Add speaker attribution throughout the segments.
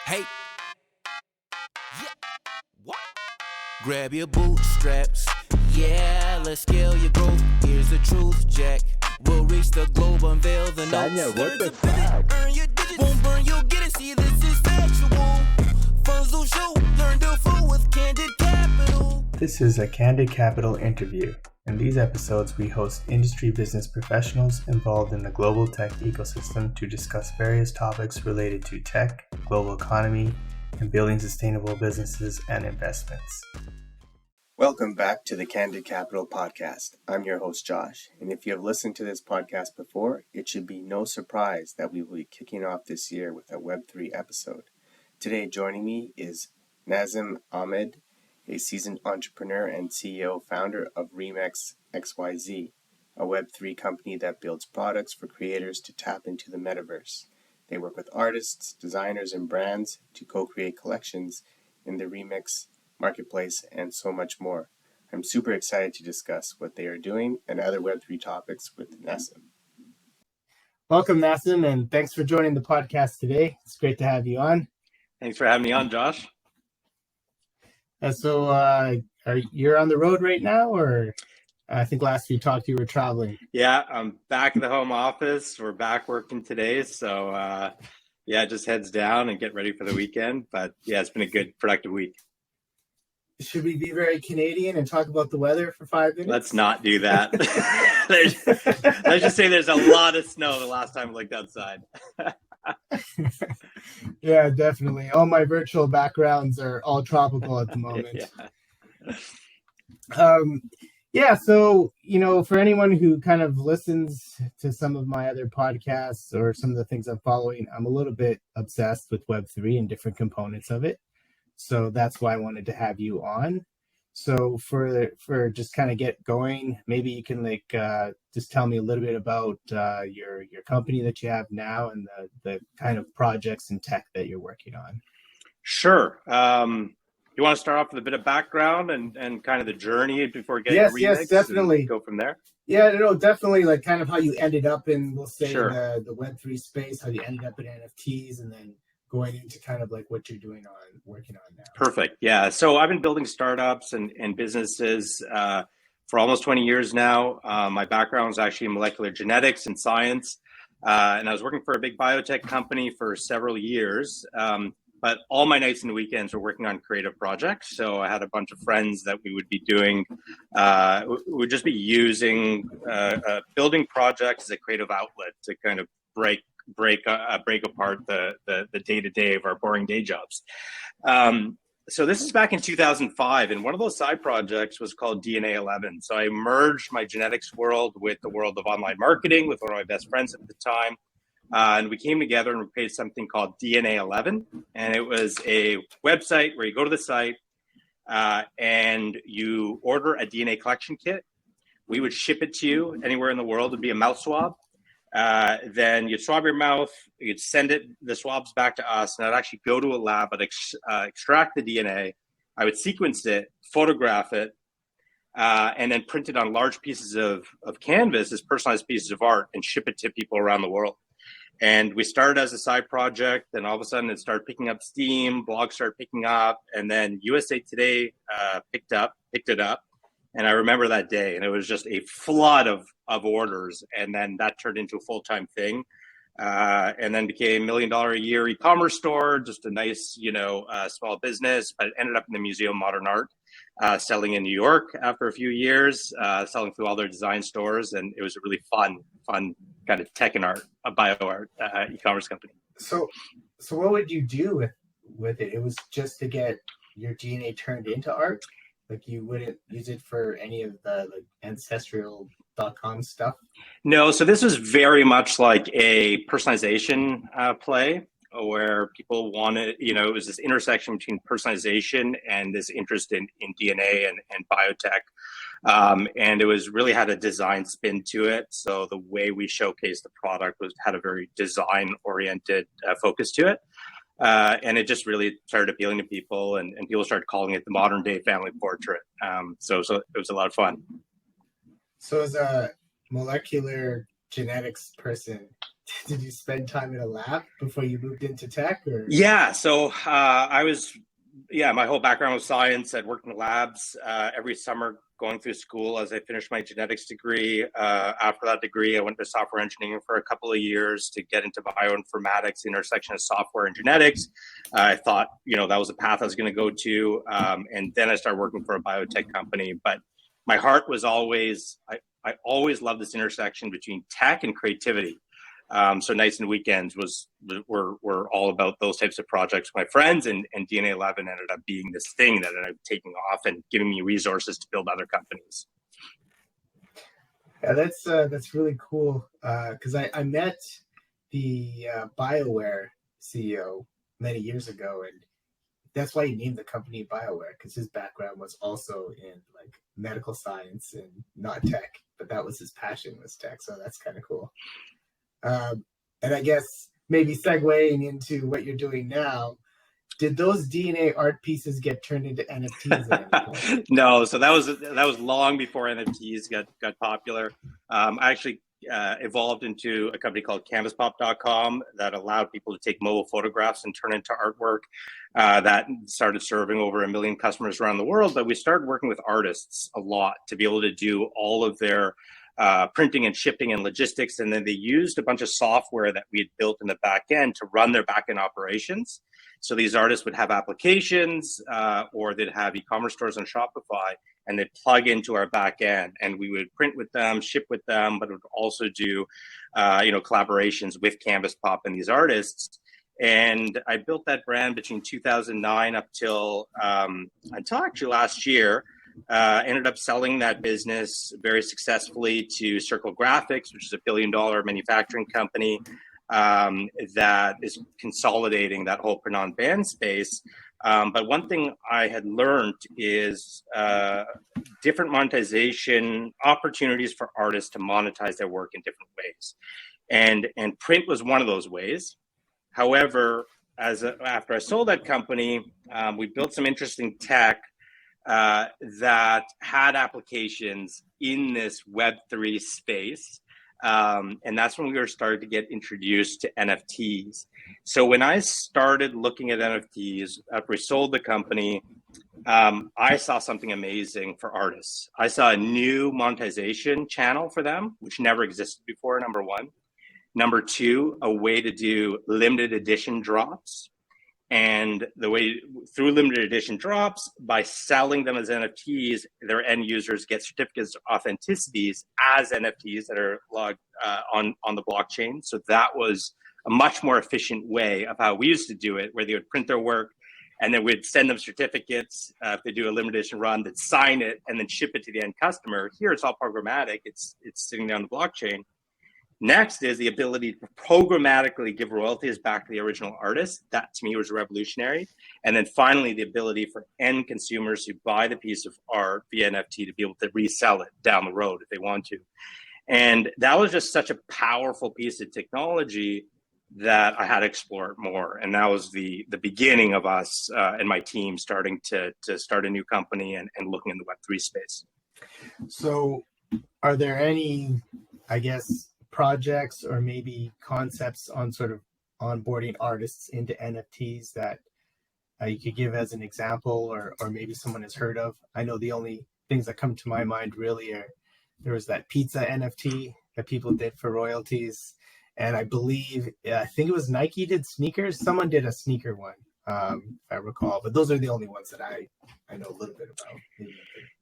Speaker 1: Hey, yeah, what? Grab your bootstraps, yeah, let's scale your growth. Here's the truth, Jack. We'll reach the globe, unveil the
Speaker 2: Tanya,
Speaker 1: notes.
Speaker 2: what the
Speaker 1: Pivot,
Speaker 2: fuck?
Speaker 1: earn your digits, won't burn, you'll get it. See, this is factual. Funds will show, learn to flow with Candid Capital.
Speaker 3: This is a Candid Capital interview. In these episodes, we host industry business professionals involved in the global tech ecosystem to discuss various topics related to tech, global economy, and building sustainable businesses and investments. Welcome back to the Candid Capital podcast. I'm your host, Josh, and if you have listened to this podcast before, it should be no surprise that we will be kicking off this year with a Web3 episode. Today, joining me is Nazim Ahmed, a seasoned entrepreneur and CEO founder of Remix XYZ, a Web3 company that builds products for creators to tap into the Metaverse. They work with artists, designers, and brands to co-create collections in the Remix marketplace and so much more. I'm super excited to discuss what they are doing and other Web3 topics with Nazim. Welcome, Nazim, and thanks for joining the podcast today. It's great to have you on.
Speaker 2: Thanks for having me on, Josh.
Speaker 3: You're on the road right now, or I think last we talked you were traveling?
Speaker 2: Yeah, I'm back at the home office. We're back working today, so just heads down and get ready for the weekend. But yeah, it's been a good, productive week.
Speaker 3: Should we be very Canadian and talk about the weather for 5 minutes?
Speaker 2: Let's not do that. Let's just say there's a lot of snow the last time I looked outside.
Speaker 3: Yeah, definitely. All my virtual backgrounds are all tropical at the moment. So, for anyone who kind of listens to some of my other podcasts or some of the things I'm following, I'm a little bit obsessed with Web3 and different components of it. So that's why I wanted to have you on. So for just kind of get going, maybe you can just tell me a little bit about your company that you have now and the kind of projects and tech that you're working on.
Speaker 2: Sure. You want to start off with a bit of background and kind of the journey before getting to Remix?
Speaker 3: Yes, definitely.
Speaker 2: Go from there.
Speaker 3: Yeah, no, definitely. Like kind of how you ended up in, we'll say,
Speaker 2: Sure.
Speaker 3: the Web3 space, how you ended up in NFTs, and then going into kind of like what you're working on now.
Speaker 2: Perfect. Yeah. So I've been building startups and businesses for almost 20 years now. My background was actually in molecular genetics and science. And I was working for a big biotech company for several years. But all my nights and weekends were working on creative projects. So I had a bunch of friends that we would be doing, we would just be using building projects as a creative outlet to kind of break apart the day-to-day of our boring day jobs. So this is back in 2005, and one of those side projects was called DNA 11. So I merged my genetics world with the world of online marketing with one of my best friends at the time. And we came together and we created something called DNA 11. And it was a website where you go to the site and you order a DNA collection kit. We would ship it to you anywhere in the world. It'd be a mouth swab. Then you'd swab your mouth, you'd send the swabs back to us, and I'd actually go to a lab, I'd extract the DNA, I would sequence it, photograph it, and then print it on large pieces of canvas as personalized pieces of art and ship it to people around the world. And we started as a side project, and all of a sudden it started picking up steam, blogs started picking up, and then USA Today picked it up. And I remember that day, and it was just a flood of orders. And then that turned into a full-time thing, and then became $1 million a year e-commerce store, just a nice, small business. But it ended up in the Museum of Modern Art, selling in New York after a few years, selling through all their design stores. And it was a really fun kind of tech and art, bio art e-commerce company. So what would you do with it? It was just to get your DNA turned into art? Like you wouldn't use it for any of the ancestral.com stuff? No, so this was very much like a personalization play where people wanted, it was this intersection between personalization and this interest in DNA and biotech. And it was really had a design spin to it. So the way we showcased the product had a very design oriented focus to it. And it just really started appealing to people, and people started calling it the modern day family portrait. So it was a lot of fun. So as a molecular genetics person,
Speaker 3: Did you spend time in a lab before you moved into tech, or?
Speaker 2: Yeah, so my whole background was science. I'd worked in labs every summer going through school as I finished my genetics degree. After that degree, I went to software engineering for a couple of years to get into bioinformatics, the intersection of software and genetics. I thought, that was the path I was going to go to. And then I started working for a biotech company. But my heart was always, I always loved this intersection between tech and creativity. So nights and weekends were all about those types of projects with my friends, and DNA 11 ended up being this thing that ended up taking off and giving me resources to build other companies.
Speaker 3: Yeah, that's really cool. Because I met the BioWare CEO many years ago, and that's why he named the company BioWare, because his background was also in like medical science and not tech, but that was his passion, was tech. So that's kind of cool. And I guess maybe segueing into what you're doing now, did those DNA art pieces get turned into NFTs at any point?
Speaker 2: No, so that was long before NFTs got popular. I actually evolved into a company called canvaspop.com that allowed people to take mobile photographs and turn into artwork. That started serving over 1 million customers around the world. But we started working with artists a lot to be able to do all of their printing and shipping and logistics. And then they used a bunch of software that we had built in the back end to run their back end operations. So these artists would have applications or they'd have e-commerce stores on Shopify, and they'd plug into our back end, and we would print with them, ship with them, but it would also do collaborations with Canvas Pop and these artists. And I built that brand between 2009 up till actually last year. Ended up selling that business very successfully to Circle Graphics, which is $1 billion manufacturing company that is consolidating that whole print-on-demand space. But one thing I had learned is different monetization opportunities for artists to monetize their work in different ways. And print was one of those ways. However, after I sold that company, we built some interesting tech that had applications in this Web3 space. And that's when we were starting to get introduced to NFTs. So when I started looking at NFTs, after we sold the company, I saw something amazing for artists. I saw a new monetization channel for them, which never existed before, number one. Number two, a way to do limited edition drops. And the way through limited edition drops, by selling them as NFTs, their end users get certificates of authenticities as NFTs that are logged on the blockchain. So that was a much more efficient way of how we used to do it, where they would print their work and then we'd send them certificates. If they do a limited edition run, they'd sign it and then ship it to the end customer. Here it's all programmatic. It's sitting there on the blockchain. Next is the ability to programmatically give royalties back to the original artist. That to me was revolutionary. And then finally, the ability for end consumers who buy the piece of art via NFT to be able to resell it down the road if they want to. And that was just such a powerful piece of technology that I had to explore it more. And that was the beginning of us and my team starting to start a new company and looking in the Web3 space.
Speaker 3: So are there any, I guess, projects or maybe concepts on sort of onboarding artists into NFTs that you could give as an example, or maybe someone has heard of? I know the only things that come to my mind really are, there was that pizza NFT that people did for royalties. And I think it was Nike did sneakers. Someone did a sneaker one, if I recall. But those are the only ones that I know a little bit about.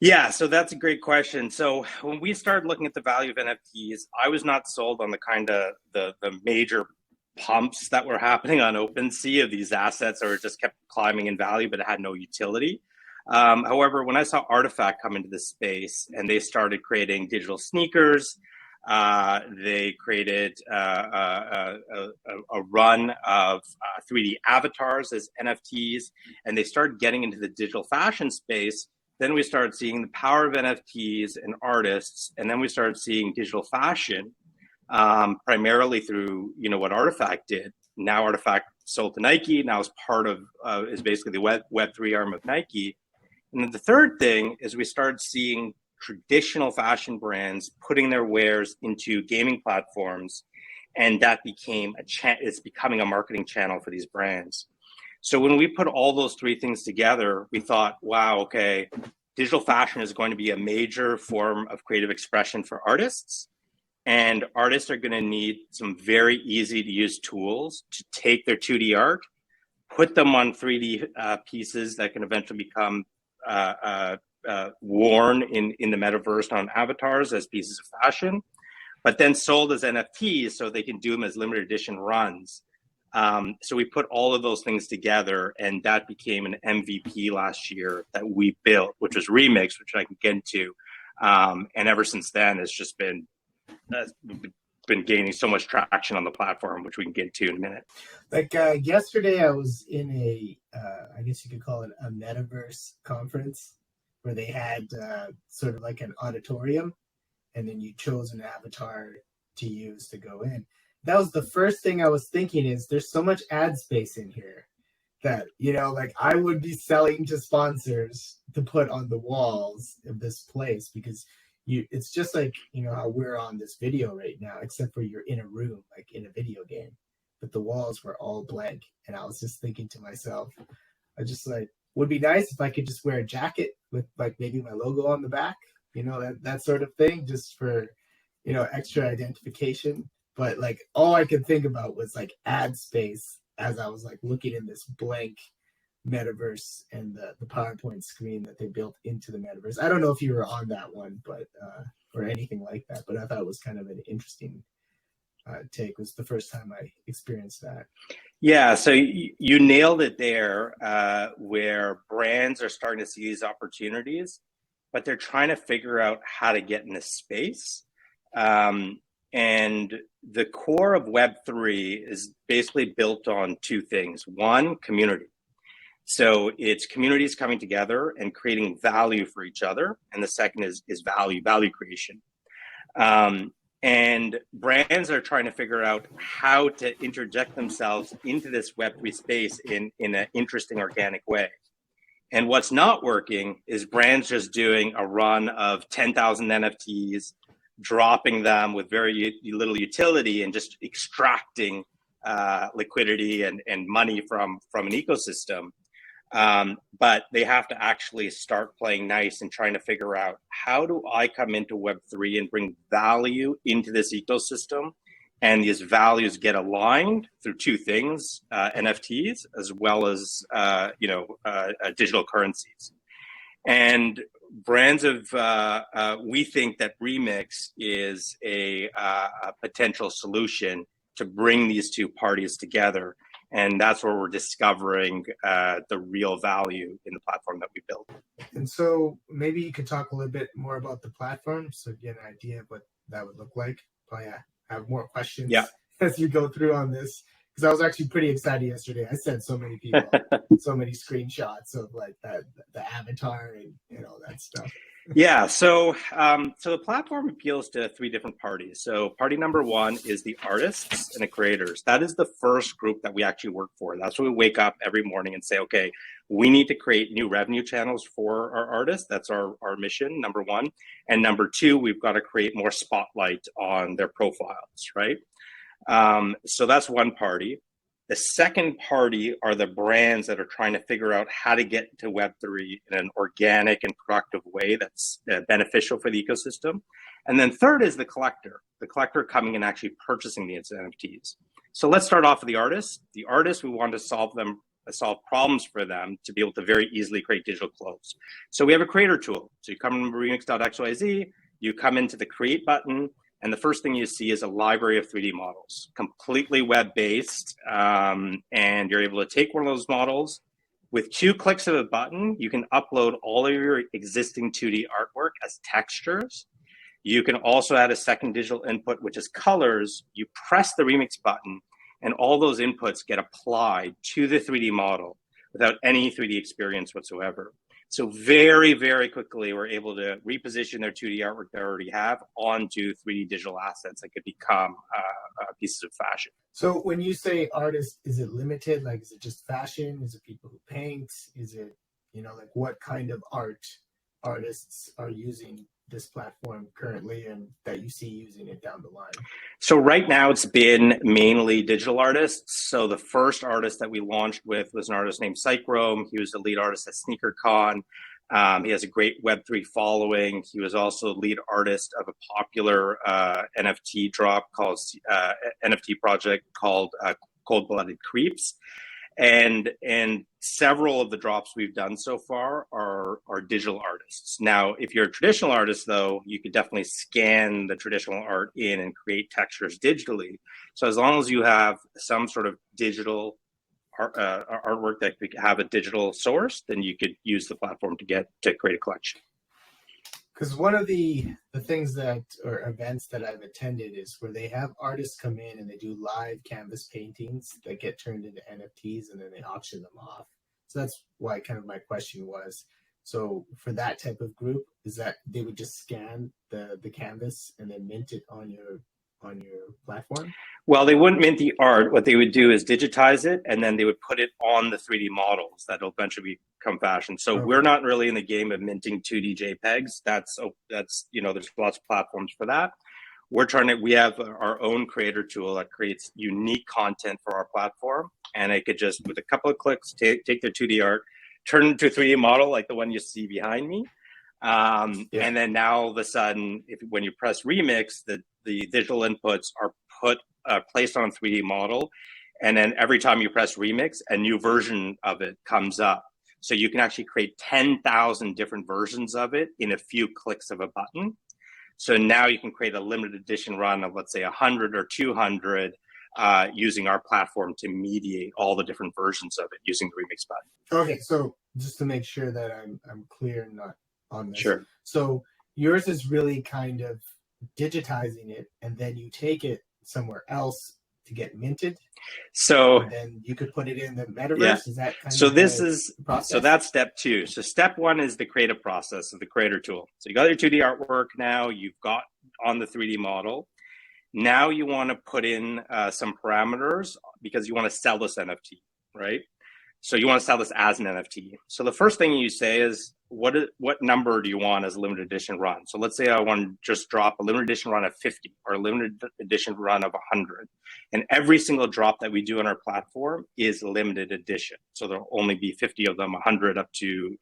Speaker 2: Yeah, so that's a great question. So when we started looking at the value of NFTs, I was not sold on the kind of the major pumps that were happening on OpenSea of these assets, or just kept climbing in value, but it had no utility. However, when I saw Artifact come into this space and they started creating digital sneakers, they created a run of 3D avatars as NFTs, and they started getting into the digital fashion space. Then we started seeing the power of NFTs and artists, and then we started seeing digital fashion primarily through what Artifact did. Now Artifact sold to Nike. Now is part of is basically the Web3 arm of Nike. And then the third thing is we started seeing traditional fashion brands putting their wares into gaming platforms And that became it's becoming a marketing channel for these brands. So when we put all those three things together, we thought, wow, okay, digital fashion is going to be a major form of creative expression for artists. And artists are going to need some very easy to use tools to take their 2D art, put them on 3D pieces that can eventually become worn in the metaverse on avatars as pieces of fashion, but then sold as NFTs so they can do them as limited edition runs. So we put all of those things together, and that became an MVP last year that we built, which was Remix, which I can get into. And ever since then, it's just been gaining so much traction on the platform, which we can get to in a minute.
Speaker 4: Like yesterday, I was in a, I guess you could call it a Metaverse conference, where they had sort of like an auditorium, and then you chose an avatar to use to go in. That was the first thing I was thinking is there's so much ad space in here that, you know, like I would be selling to sponsors to put on the walls of this place, because it's just like, you know, how we're on this video right now, except for you're in a room, like in a video game, but the walls were all blank. And I was just thinking to myself, I just like, would be nice if I could just wear a jacket with like maybe my logo on the back, you know, that sort of thing, just for, you know, extra identification. But like all I could think about was like ad space as I was like looking in this blank metaverse and the PowerPoint screen that they built into the metaverse. I don't know if you were on that one, but or anything like that, but I thought it was kind of an interesting take. It was the first time I experienced that.
Speaker 2: Yeah, so you nailed it there, where brands are starting to see these opportunities, but they're trying to figure out how to get in this space. And the core of Web3 is basically built on two things. One, community. So it's communities coming together and creating value for each other. And the second is value creation. And brands are trying to figure out how to interject themselves into this Web3 space in an interesting, organic way. And what's not working is brands just doing a run of 10,000 NFTs, dropping them with very little utility and just extracting liquidity and money from an ecosystem. But they have to actually start playing nice and trying to figure out, how do I come into Web3 and bring value into this ecosystem? And these values get aligned through two things, NFTs, as well as digital currencies. And brands we think that Remix is a potential solution to bring these two parties together. And that's where we're discovering the real value in the platform that we built.
Speaker 4: And so maybe you could talk a little bit more about the platform, so get an idea of what that would look like. Probably have more questions as you go through on this, because I was actually pretty excited yesterday. I sent so many people so many screenshots of like the avatar and all that stuff.
Speaker 2: Yeah, so the platform appeals to three different parties. So party number one is the artists and the creators. That is the first group that we actually work for. That's why we wake up every morning and say, okay, we need to create new revenue channels for our artists. That's our mission, number one. And number two, we've got to create more spotlight on their profiles, right? So that's one party. The second party are the brands that are trying to figure out how to get to Web3 in an organic and productive way that's beneficial for the ecosystem. And then third is the collector coming and actually purchasing these NFTs. So let's start off with the artists. The artists, we want to solve problems for them to be able to very easily create digital clothes. So we have a creator tool. So you come to remix.xyz, you come into the create button, and the first thing you see is a library of 3D models, completely web-based. And you're able to take one of those models. With 2 clicks of a button, you can upload all of your existing 2D artwork as textures. You can also add a second digital input, which is colors. You press the Remix button, and all those inputs get applied to the 3D model without any 3D experience whatsoever. So very, very quickly, we're able to reposition their 2D artwork they already have onto 3D digital assets that could become pieces of fashion.
Speaker 4: So when you say artist, is it limited? Like, is it just fashion? Is it people who paint? Is it, like what kind of art artists are using this platform currently and that you see using it down the line?
Speaker 2: So right now it's been mainly digital artists. So the first artist that we launched with was an artist named Psychrome. He was the lead artist at SneakerCon. He has a great Web3 following. He was also lead artist of a popular NFT drop called NFT project called Cold Blooded Creeps. And several of the drops we've done so far are digital artists. Now, if you're a traditional artist, though, you could definitely scan the traditional art in and create textures digitally. So as long as you have some sort of digital artwork that could have a digital source, then you could use the platform to create a collection.
Speaker 4: Because one of the things or events that I've attended is where they have artists come in and they do live canvas paintings that get turned into NFTs and then they auction them off. So that's why kind of my question was, so for that type of group, is that they would just scan the canvas and then mint it on your platform?
Speaker 2: Well, they wouldn't mint the art. What they would do is digitize it, and then they would put it on the 3D models that'll eventually become fashion. So we're not really in the game of minting 2D JPEGs. That's there's lots of platforms for that. We have our own creator tool that creates unique content for our platform, and it could just, with a couple of clicks, take their 2D art, turn it into a 3D model like the one you see behind me. And then now all of a sudden, when you press remix, the digital inputs are placed on a 3D model, and then every time you press remix, a new version of it comes up. So you can actually create 10,000 different versions of it in a few clicks of a button. So now you can create a limited edition run of, let's say, 100 or 200 using our platform to mediate all the different versions of it using the remix button.
Speaker 4: Okay, so just to make sure that I'm clear not on this.
Speaker 2: Sure.
Speaker 4: So yours is really kind of digitizing it, and then you take it somewhere else to get minted.
Speaker 2: So
Speaker 4: and then you could put it in the metaverse.
Speaker 2: Yeah.
Speaker 4: Is that kind
Speaker 2: So
Speaker 4: of
Speaker 2: this
Speaker 4: the
Speaker 2: is
Speaker 4: process?
Speaker 2: so that's step two. So step one is the creative process of the creator tool. So you got your 2D artwork now. You've got on the 3D model. Now you want to put in some parameters because you want to sell this NFT, right? So you want to sell this as an NFT. So the first thing you say is, what number do you want as a limited edition run? So let's say I want to just drop a limited edition run of 50 or a limited edition run of 100. And every single drop that we do on our platform is limited edition. So there'll only be 50 of them, 100 up to,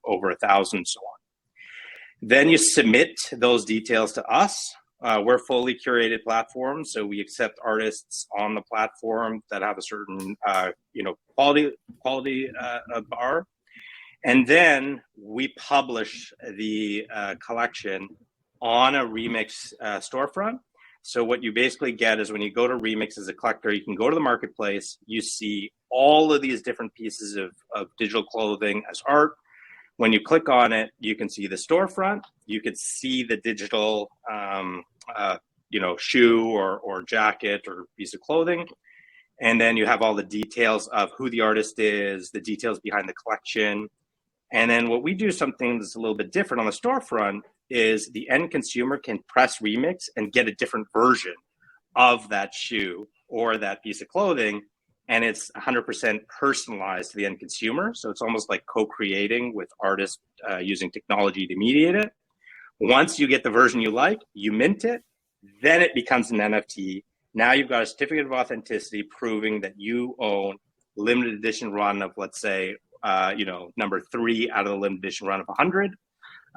Speaker 2: over 1,000, so on. Then you submit those details to us. We're a fully curated platform, so we accept artists on the platform that have a certain, quality bar. And then we publish the collection on a Remix storefront. So what you basically get is when you go to Remix as a collector, you can go to the marketplace, you see all of these different pieces of digital clothing as art. When you click on it, you can see the storefront, you can see the digital shoe or jacket or piece of clothing. And then you have all the details of who the artist is, the details behind the collection. And then what we do, something that's a little bit different on the storefront, is the end consumer can press Remix and get a different version of that shoe or that piece of clothing. And it's 100% personalized to the end consumer. So it's almost like co-creating with artists using technology to mediate it. Once you get the version you like, you mint it, then it becomes an NFT. Now you've got a certificate of authenticity proving that you own limited edition run of, let's say, number 3 out of the limited edition run of 100.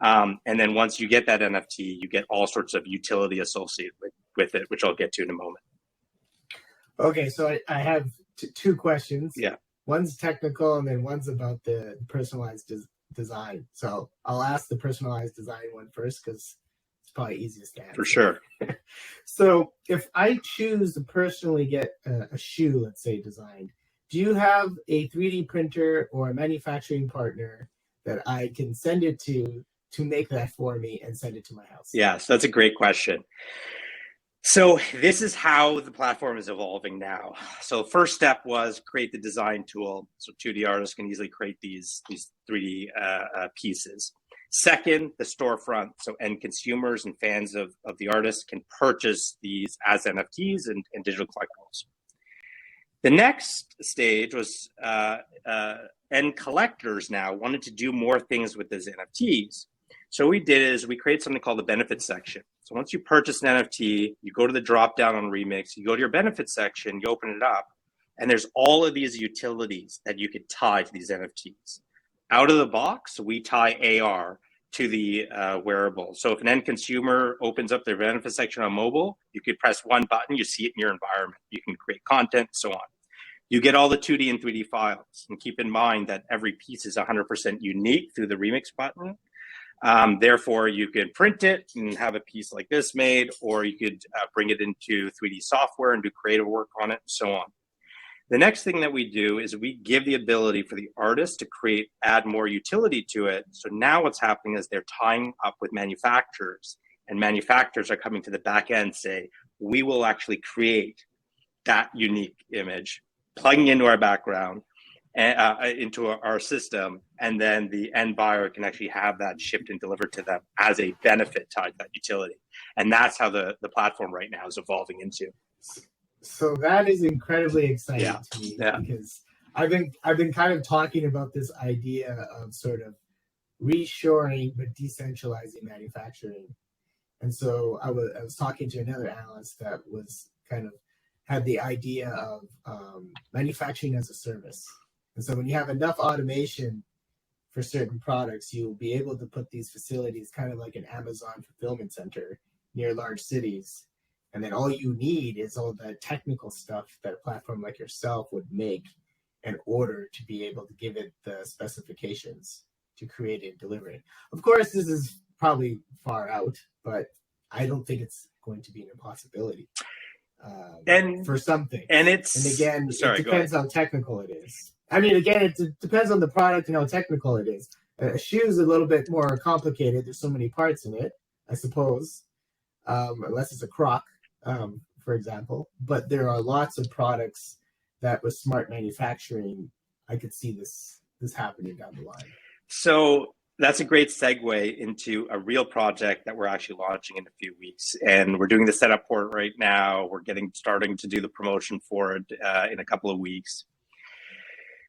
Speaker 2: And then once you get that NFT, you get all sorts of utility associated with it, which I'll get to in a moment.
Speaker 4: Okay, so I have two questions.
Speaker 2: Yeah.
Speaker 4: One's technical, and then one's about the personalized design. So I'll ask the personalized design one first because it's probably easiest to answer.
Speaker 2: For sure.
Speaker 4: So if I choose to personally get a shoe, let's say, designed, do you have a 3D printer or a manufacturing partner that I can send it to make that for me and send it to my house?
Speaker 2: Yes, that's a great question. So this is how the platform is evolving now. So first step was create the design tool. So 2D artists can easily create these 3D pieces. Second, the storefront. So end consumers and fans of the artist can purchase these as NFTs and digital collectibles. The next stage was end collectors now wanted to do more things with these NFTs. So what we did is we created something called the benefits section. So once you purchase an NFT, you go to the drop down on Remix, you go to your benefits section, you open it up, and there's all of these utilities that you could tie to these NFTs. Out of the box, we tie AR to the wearable. So if an end consumer opens up their benefits section on mobile, you could press one button, you see it in your environment. You can create content, so on. You get all the 2D and 3D files. And keep in mind that every piece is 100% unique through the Remix button. Therefore, you could print it and have a piece like this made, or you could bring it into 3D software and do creative work on it, and so on. The next thing that we do is we give the ability for the artist to add more utility to it. So now what's happening is they're tying up with manufacturers, and manufacturers are coming to the back end, say, we will actually create that unique image, plugging into our background, into our system, and then the end buyer can actually have that shipped and delivered to them as a benefit tied to that utility. And that's how the platform right now is evolving into.
Speaker 4: So that is incredibly exciting to me because I've been kind of talking about this idea of sort of reshoring but decentralizing manufacturing. And so I was talking to another analyst that was kind of had the idea of manufacturing as a service. And so when you have enough automation for certain products, you'll be able to put these facilities kind of like an Amazon fulfillment center near large cities. And then all you need is all the technical stuff that a platform like yourself would make in order to be able to give it the specifications to create it and deliver it. Of course, this is probably far out, but I don't think it's going to be an impossibility for something. And again, it depends how technical it is. I mean, again, it depends on the product and how technical it is. A shoe is a little bit more complicated. There's so many parts in it, I suppose, unless it's a Croc. For example, but there are lots of products that with smart manufacturing, I could see this happening down the line.
Speaker 2: So that's a great segue into a real project that we're actually launching in a few weeks. And we're doing the setup for it right now. We're starting to do the promotion for it in a couple of weeks.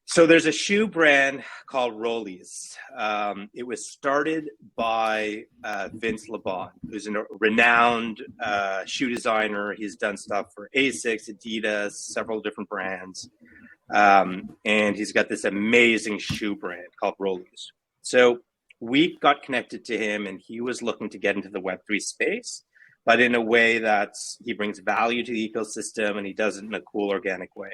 Speaker 2: So there's a shoe brand called Rollies. It was started by Vince LeBon, who's a renowned shoe designer. He's done stuff for ASICS, Adidas, several different brands. And he's got this amazing shoe brand called Rollies. So we got connected to him, and he was looking to get into the Web3 space, but in a way that he brings value to the ecosystem, and he does it in a cool, organic way.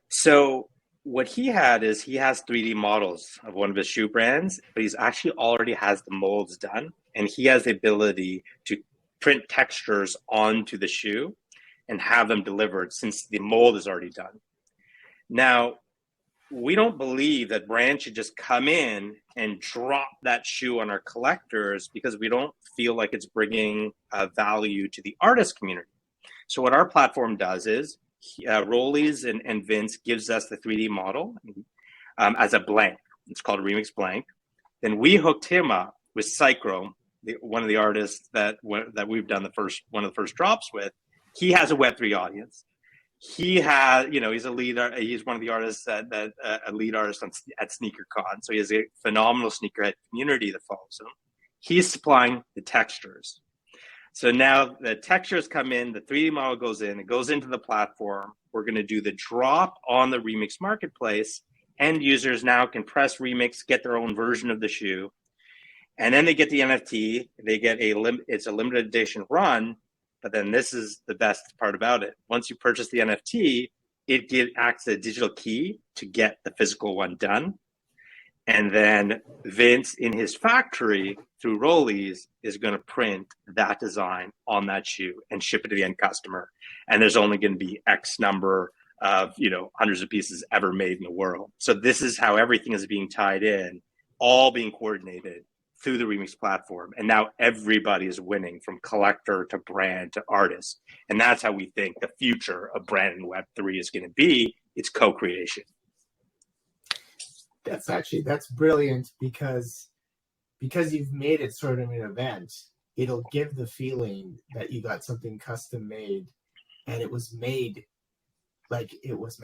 Speaker 2: So what he has 3D models of one of his shoe brands, but he's actually already has the molds done, and he has the ability to print textures onto the shoe and have them delivered since the mold is already done. Now, we don't believe that brands should just come in and drop that shoe on our collectors because we don't feel like it's bringing value to the artist community. So what our platform does is Rollies and Vince gives us the 3D model as a blank. It's called a Remix Blank. Then we hooked him up with Psychrome, one of the artists that we've done one of the first drops with. He has a Web3 audience. He has, he's a leader. He's one of the artists a lead artist at SneakerCon. So he has a phenomenal sneakerhead community that follows him. He's supplying the textures. So now the textures come in, the 3D model goes in, it goes into the platform. We're going to do the drop on the Remix marketplace. End users now can press Remix, get their own version of the shoe. And then they get the NFT. They get it's a limited edition run. But then this is the best part about it. Once you purchase the NFT, it acts as a digital key to get the physical one done. And then Vince in his factory through Rollies is going to print that design on that shoe and ship it to the end customer. And there's only going to be X number of, hundreds of pieces ever made in the world. So this is how everything is being tied in, all being coordinated through the Remix platform. And now everybody is winning, from collector to brand to artist. And that's how we think the future of brand and Web3 is going to be. It's co-creation.
Speaker 4: That's brilliant because you've made it sort of an event. It'll give the feeling that you got something custom made, and it was made like it was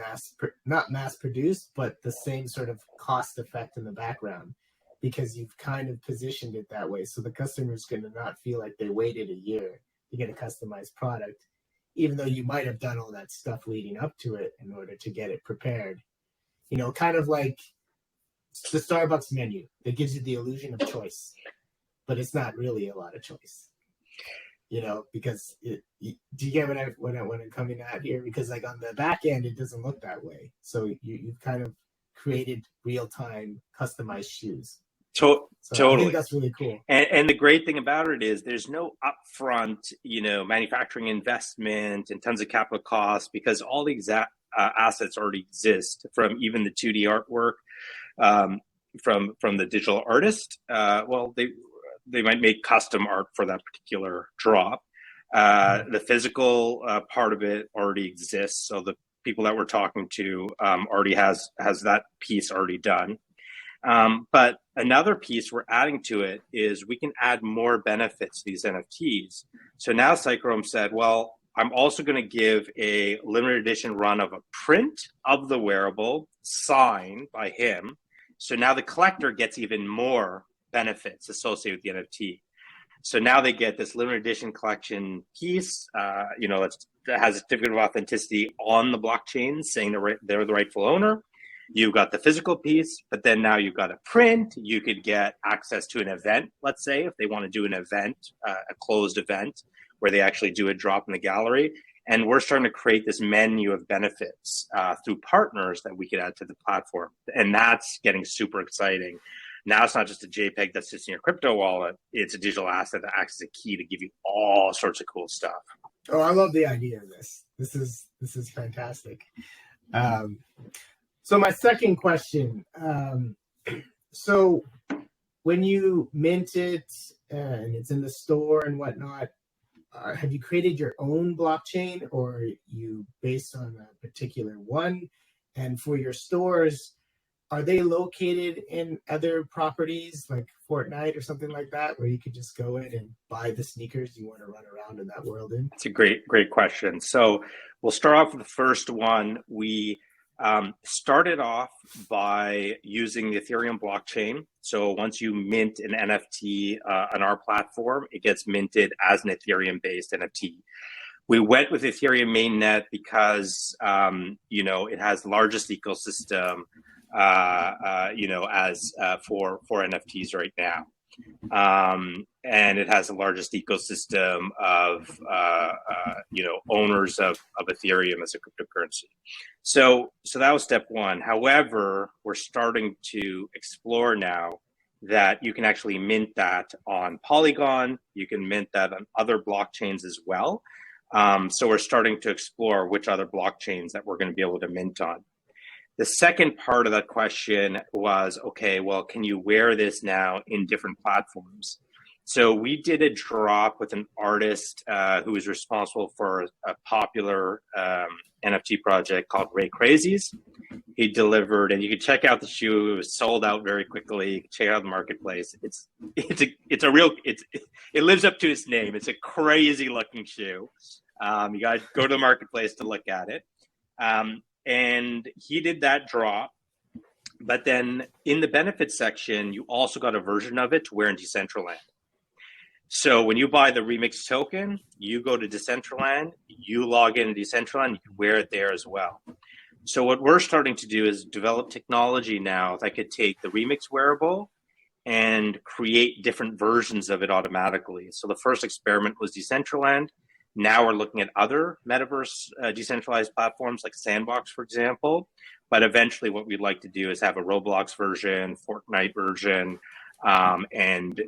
Speaker 4: not mass produced, but the same sort of cost effect in the background. because you've kind of positioned it that way. So the customer's going to not feel like they waited a year to get a customized product, even though you might have done all that stuff leading up to it in order to get it prepared. You know, kind of like the Starbucks menu that gives you the illusion of choice, but it's not really a lot of choice. You know, because do you get what I'm coming at here? Because like on the back end, it doesn't look that way. So you've kind of created real-time customized shoes. So
Speaker 2: Totally.
Speaker 4: I think that's really cool.
Speaker 2: And the great thing about it is there's no upfront, you know, manufacturing investment and tons of capital costs, because all the exact assets already exist, from even the 2D artwork, from the digital artist. Well, they might make custom art for that particular drop. The physical part of it already exists, so the people that we're talking to already has that piece already done. But another piece we're adding to it is we can add more benefits to these NFTs. So now Cychrome said, well, I'm also going to give a limited edition run of a print of the wearable signed by him. So now the collector gets even more benefits associated with the NFT. So now they get this limited edition collection piece, you know, that has a certificate of authenticity on the blockchain saying they're the rightful owner. You've got the physical piece, but then now you've got a print. You could get access to an event, let's say, if they want to do an event, a closed event, where they actually do a drop in the gallery. And we're starting to create this menu of benefits through partners that we could add to the platform. And that's getting super exciting. Now it's not just a JPEG that sits in your crypto wallet. It's a digital asset that acts as a key to give you all sorts of cool stuff.
Speaker 4: Oh, I love the idea of this. This is fantastic. So my second question, so when you mint it and it's in the store and whatnot, have you created your own blockchain, or are you based on a particular one? And for your stores, are they located in other properties like Fortnite or something like that, where you could just go in and buy the sneakers you want to run around in that world in?
Speaker 2: It's a great question. So we'll start off with the first one. We started off by using the Ethereum blockchain. So once you mint an NFT on our platform, it gets minted as an Ethereum-based NFT. We went with Ethereum mainnet because you know, it has the largest ecosystem you know, as for NFTs right now. And it has the largest ecosystem of you know, owners of Ethereum as a cryptocurrency. So that was step one. However, we're starting to explore now that you can actually mint that on Polygon. You can mint that on other blockchains as well. So we're starting to explore which other blockchains that we're going to be able to mint on. The second part of that question was, okay, well, can you wear this now in different platforms? So we did a drop with an artist who is responsible for a popular NFT project called Ray Crazies. He delivered, and you can check out the shoe. It was sold out very quickly. You can check out the marketplace. It lives up to its name. It's a crazy looking shoe. You got to go to the marketplace to look at it. And he did that drop. But then in the benefits section, you also got a version of it to wear in Decentraland. So when you buy the Remix token, you go to Decentraland, you log in Decentraland, you can wear it there as well. So what we're starting to do is develop technology now that could take the Remix wearable and create different versions of it automatically. So the first experiment was Decentraland. Now we're looking at other Metaverse decentralized platforms like Sandbox, for example. But eventually what we'd like to do is have a Roblox version, Fortnite version, and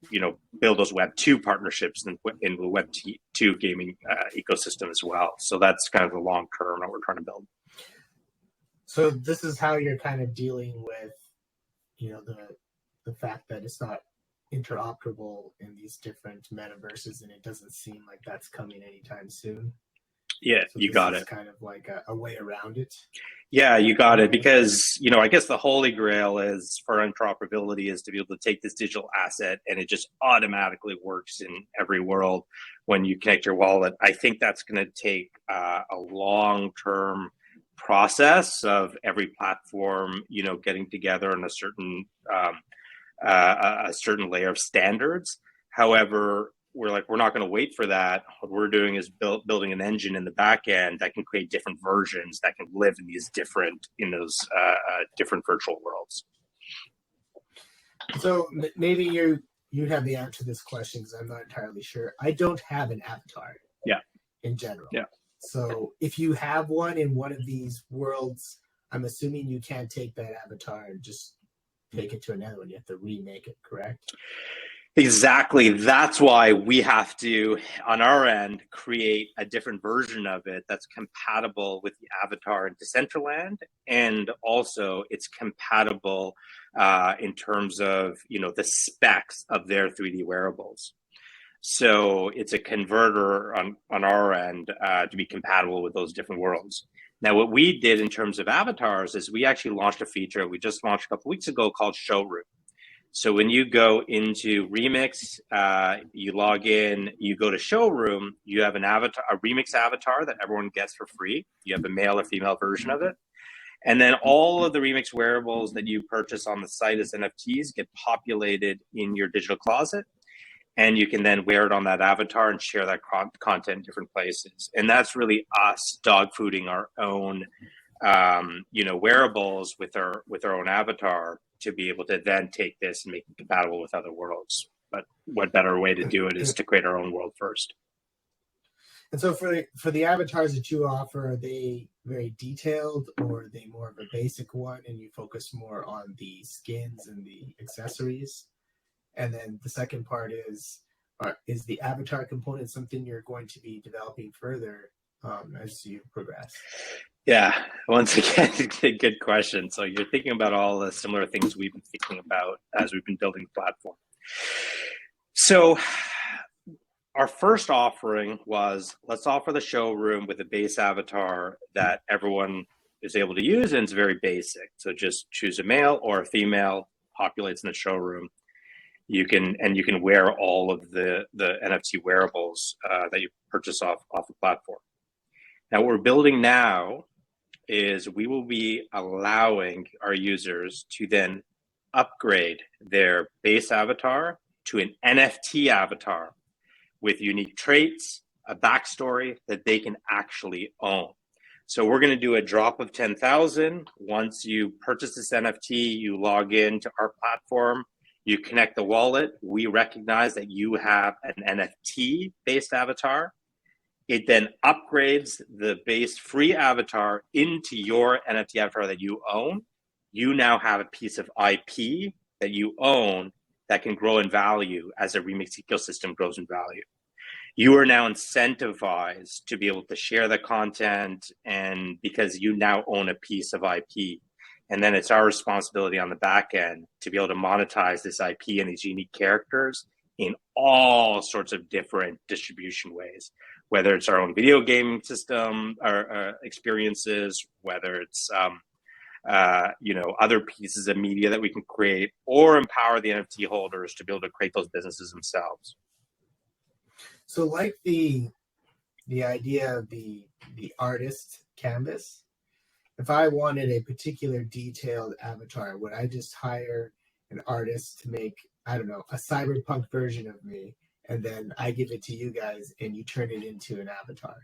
Speaker 2: you know, build those Web2 partnerships in the Web2 gaming ecosystem as well. So that's kind of the long term that we're trying to build.
Speaker 4: So this is how you're kind of dealing with, you know, the fact that it's not interoperable in these different metaverses, and it doesn't seem like that's coming anytime soon.
Speaker 2: Yeah,
Speaker 4: so
Speaker 2: you got it.
Speaker 4: Kind of like a way around it.
Speaker 2: Yeah, you got it. Because, you know, I guess the holy grail is for interoperability is to be able to take this digital asset and it just automatically works in every world when you connect your wallet. I think that's going to take a long-term process of every platform, you know, getting together in a certain a certain layer of standards. However, we're not going to wait for that. What we're doing is building an engine in the back end that can create different versions that can live in those different virtual worlds.
Speaker 4: So maybe you have the answer to this question, because I'm not entirely sure. I don't have an avatar.
Speaker 2: Yeah.
Speaker 4: In general.
Speaker 2: Yeah.
Speaker 4: So if you have one in one of these worlds, I'm assuming you can't take that avatar and just take it to another one. You have to remake it, correct?
Speaker 2: Exactly. That's why we have to, on our end, create a different version of it that's compatible with the avatar in Decentraland, and also it's compatible in terms of the specs of their 3D wearables. So it's a converter on our end to be compatible with those different worlds. Now, what we did in terms of avatars is we actually launched a feature we just launched a couple weeks ago called Showroom. So when you go into Remix, you log in, you go to Showroom, you have an avatar, a Remix avatar that everyone gets for free. You have a male or female version of it. And then all of the Remix wearables that you purchase on the site as NFTs get populated in your digital closet. And you can then wear it on that avatar and share that content in different places. And that's really us dog fooding our own, wearables with our own avatar to be able to then take this and make it compatible with other worlds. But what better way to do it is to create our own world first.
Speaker 4: And so for the avatars that you offer, are they very detailed, or are they more of a basic one and you focus more on the skins and the accessories? And then the second part is the avatar component something you're going to be developing further as you progress?
Speaker 2: Yeah, once again, good question. So you're thinking about all the similar things we've been thinking about as we've been building the platform. So our first offering was, let's offer the Showroom with a base avatar that everyone is able to use, and it's very basic. So just choose a male or a female, populates in the Showroom. You can wear all of the NFT wearables that you purchase off the platform. Now, what we're building now is we will be allowing our users to then upgrade their base avatar to an NFT avatar with unique traits, a backstory that they can actually own. So we're going to do a drop of 10,000. Once you purchase this NFT, you log into our platform, you connect the wallet. We recognize that you have an NFT-based avatar. It then upgrades the base free avatar into your NFT avatar that you own. You now have a piece of IP that you own that can grow in value as the Remix ecosystem grows in value. You are now incentivized to be able to share the content, and because you now own a piece of IP. And then it's our responsibility on the back end to be able to monetize this IP and these unique characters in all sorts of different distribution ways, whether it's our own video gaming system or experiences, whether it's other pieces of media that we can create, or empower the NFT holders to be able to create those businesses themselves.
Speaker 4: So like the idea of the artist canvas, if I wanted a particular detailed avatar, would I just hire an artist to make, I don't know, a cyberpunk version of me, and then I give it to you guys and you turn it into an avatar?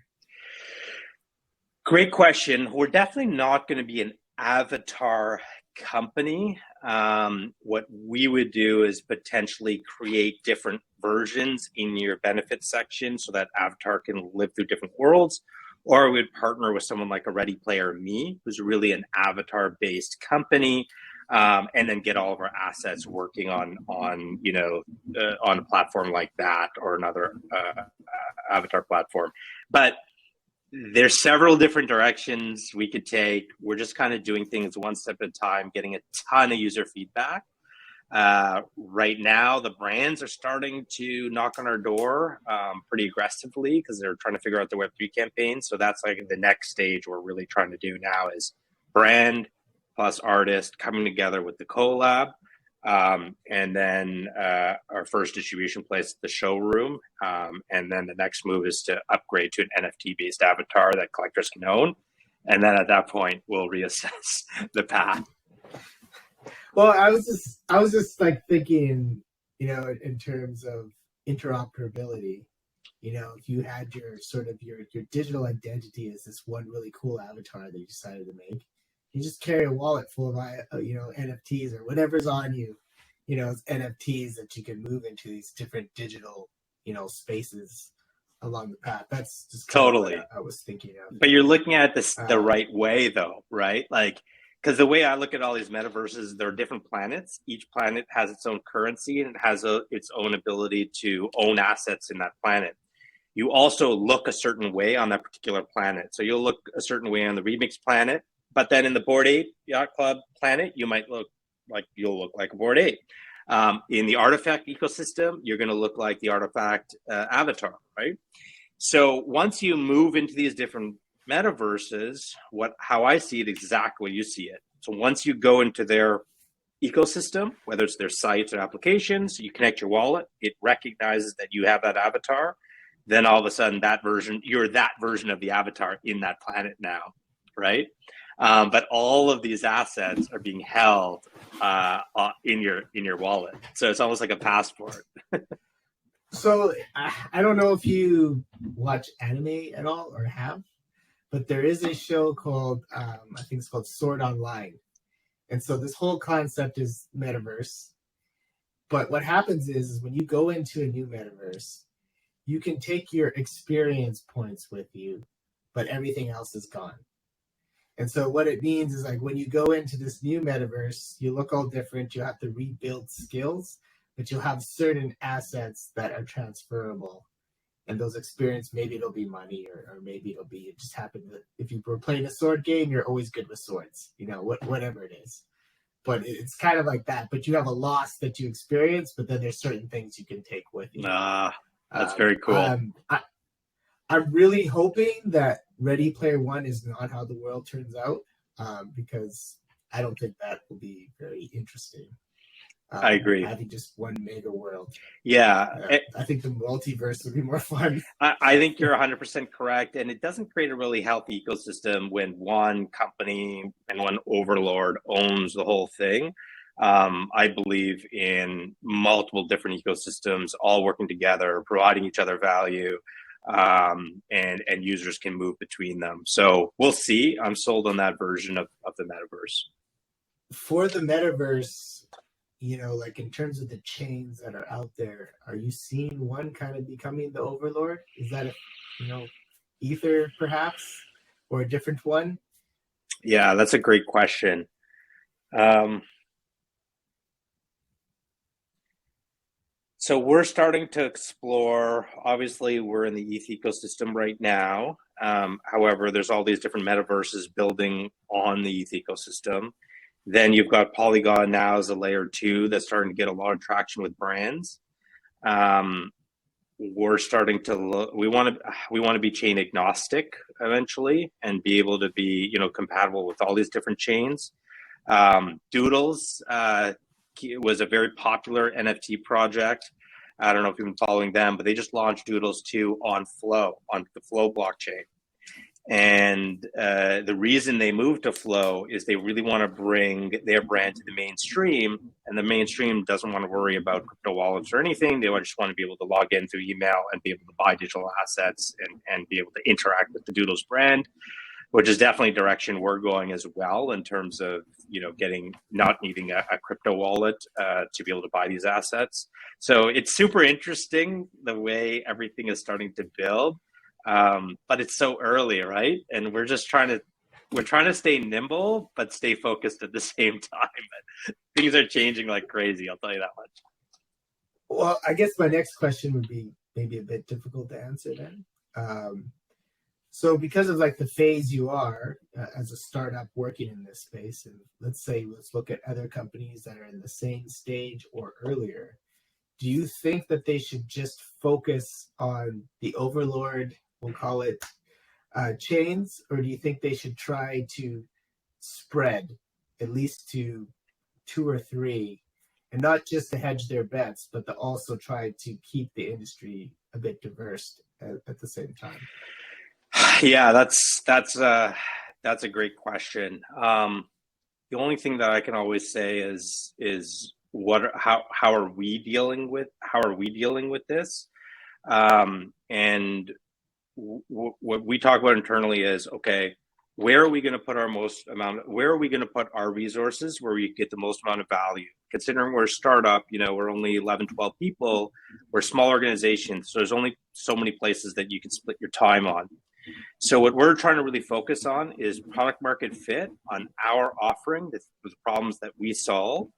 Speaker 2: Great question. We're definitely not going to be an avatar company. What we would do is potentially create different versions in your benefits section so that avatar can live through different worlds. Or we'd partner with someone like a Ready Player Me, who's really an avatar-based company, and then get all of our assets working on a platform like that or another avatar platform. But there's several different directions we could take. We're just kind of doing things one step at a time, getting a ton of user feedback. Right now, the brands are starting to knock on our door pretty aggressively because they're trying to figure out the Web3 campaign. So that's like the next stage we're really trying to do now is brand plus artist coming together with the collab. And then our first distribution place, the Showroom. And then the next move is to upgrade to an NFT-based avatar that collectors can own. And then at that point, we'll reassess the path.
Speaker 4: Well, I was just like thinking, in terms of interoperability. If you had your sort of your digital identity as this one really cool avatar that you decided to make, you just carry a wallet full of NFTs or whatever's on you, NFTs that you can move into these different digital spaces along the path. That's just kind of what
Speaker 2: Totally.
Speaker 4: I was thinking of.
Speaker 2: But you're looking at this the
Speaker 4: Um,
Speaker 2: right way, though, right? Like, because the way I look at all these metaverses, they're different planets. Each planet has its own currency and it has its own ability to own assets in that planet. You also look a certain way on that particular planet. So you'll look a certain way on the Remix planet, but then in the Bored Ape Yacht Club planet, you'll look like a Bored Ape. In the Artifact ecosystem, you're going to look like the Artifact avatar, right? So once you move into these different metaverses, how I see it exactly you see it. So once you go into their ecosystem, whether it's their sites or applications, you connect your wallet, it recognizes that you have that avatar. Then all of a sudden you're that version of the avatar in that planet now, right? But all of these assets are being held in your wallet. So it's almost like a passport.
Speaker 4: so I don't know if you watch anime at all or have, but there is a show called I think it's called Sword Online. And so this whole concept is metaverse. But what happens is when you go into a new metaverse, you can take your experience points with you, but everything else is gone. And so what it means is like when you go into this new metaverse, you look all different, you have to rebuild skills, but you'll have certain assets that are transferable. And those experience, maybe it'll be money or maybe it'll be, it just happened that if you were playing a sword game, you're always good with swords, whatever it is. But it's kind of like that. But you have a loss that you experience, but then there's certain things you can take with you.
Speaker 2: That's very cool.
Speaker 4: I'm really hoping that Ready Player One is not how the world turns out, because I don't think that will be very interesting.
Speaker 2: I agree.
Speaker 4: Having just one mega world.
Speaker 2: Yeah.
Speaker 4: I think the multiverse would be more fun.
Speaker 2: I think you're 100% correct. And it doesn't create a really healthy ecosystem when one company and one overlord owns the whole thing. I believe in multiple different ecosystems, all working together, providing each other value, and users can move between them. So we'll see. I'm sold on that version of the metaverse.
Speaker 4: For the metaverse, like in terms of the chains that are out there, are you seeing one kind of becoming the overlord? Is that Ether perhaps, or a different one?
Speaker 2: Yeah, that's a great question. So we're starting to explore, obviously we're in the ETH ecosystem right now. However, there's all these different metaverses building on the ETH ecosystem. Then you've got Polygon now as a layer 2 that's starting to get a lot of traction with brands. We're starting to look, we want to be chain agnostic eventually and be able to be, compatible with all these different chains. Doodles was a very popular NFT project. I don't know if you've been following them, but they just launched Doodles 2 on the Flow blockchain. And the reason they moved to Flow is they really want to bring their brand to the mainstream, and the mainstream doesn't want to worry about crypto wallets or anything. They just want to be able to log in through email and be able to buy digital assets and be able to interact with the Doodles brand, which is definitely direction we're going as well in terms of, not needing a crypto wallet to be able to buy these assets. So it's super interesting the way everything is starting to build. But it's so early, right? And we're trying to stay nimble, but stay focused at the same time. Things are changing like crazy. I'll tell you that much.
Speaker 4: Well, I guess my next question would be maybe a bit difficult to answer then. So because of like the phase you are as a startup working in this space, and let's look at other companies that are in the same stage or earlier, do you think that they should just focus on the overlord, we'll call it, chains, or do you think they should try to spread at least to 2 or 3, and not just to hedge their bets, but to also try to keep the industry a bit diverse at the same time?
Speaker 2: Yeah, that's a great question. the only thing that I can always say is how are we dealing with this? And what we talk about internally is, okay, where are we going to put where are we going to put our resources where we get the most amount of value? Considering we're a startup, we're only 11, 12 people, we're a small organization, so there's only so many places that you can split your time on. So what we're trying to really focus on is product market fit on our offering, the problems that we solve.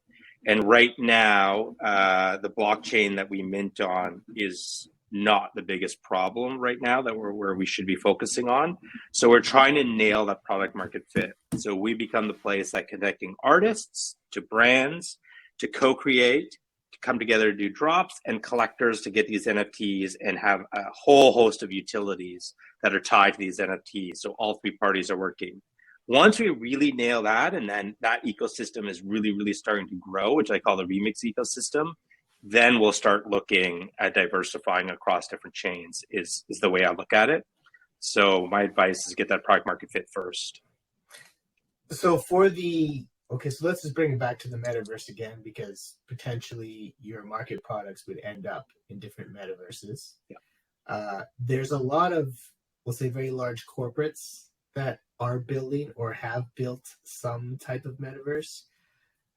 Speaker 2: And right now, the blockchain that we mint on is not the biggest problem right now where we should be focusing on. So we're trying to nail that product market fit. So we become the place that connecting artists to brands, to co-create, to come together to do drops, and collectors to get these NFTs and have a whole host of utilities that are tied to these NFTs. So all three parties are working. Once we really nail that, and then that ecosystem is really, really starting to grow, which I call the remix ecosystem, then we'll start looking at diversifying across different chains is the way I look at it. So my advice is get that product market fit first.
Speaker 4: So so let's just bring it back to the metaverse again, because potentially your market products would end up in different metaverses.
Speaker 2: Yeah.
Speaker 4: There's a lot of, we'll say, very large corporates that are building or have built some type of metaverse.